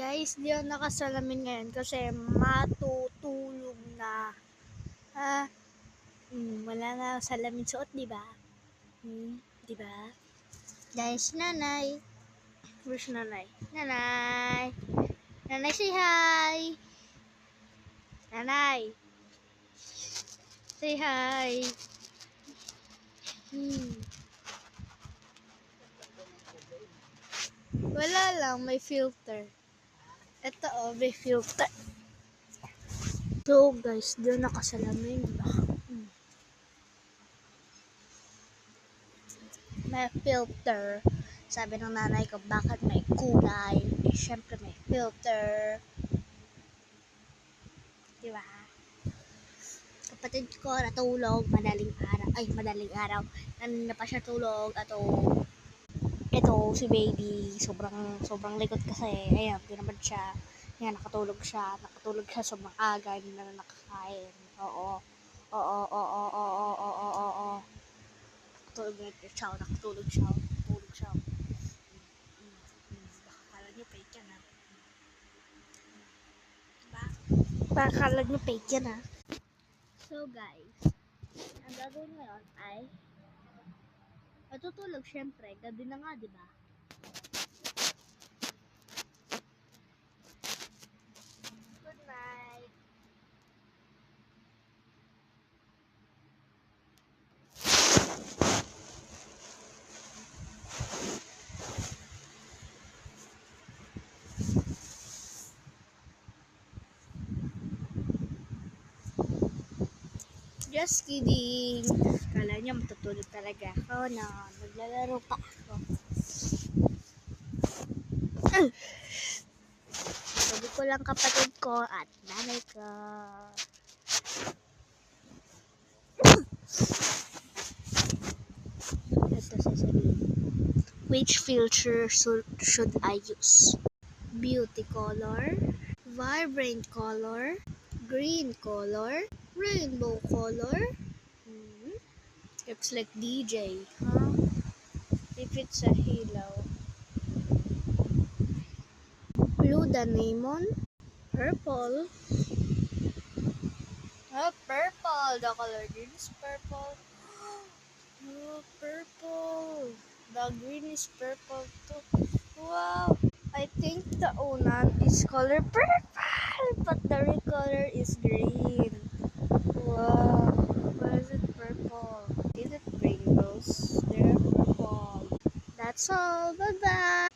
Guys, di ako nakasalamin ngayon kasi matutulog na. Ha? Wala nga ako salamin suot, di ba? Di ba? Guys, nanay. Where's nanay? Nanay! Nanay, say hi! Nanay! Say hi! Wala lang, may filter. Ito may filter. So guys, di ako nakasalamin, di ba? May filter. Sabi ng nanay ko, bakit may kulay? Eh, syempre may filter. Diba? Kapatid ko natulog, madaling araw. Nanina pa siya tulog. Ito, si baby, sobrang likot kasi. Ayan, tinamad siya. Ayan, nakatulog siya sobrang aga, hindi na nakakain. Oo. Nakatulog siya. Baka kala niyo fake yan, ha? Diba? Baka kala niyo fake yan, ha? So guys, ang gagawin ngayon ay matutulog syempre, gabi na nga, diba? Good night. Just kidding. Kala niya matutulog talaga ako na maglalaro pa ako. Sabi ko lang kapatid ko at nanay ko. Ito sasabihin. Which filter should I use? Beauty color, vibrant color, green color, rainbow color. Looks like DJ, huh? If it's a halo. Blue the lemon, purple. Purple. The color green is purple. Purple. The green is purple too. Wow. I think the unan is color purple, but the real color is green. Wow. Why is it purple? Is it rainbows? They're purple. That's all. Bye-bye.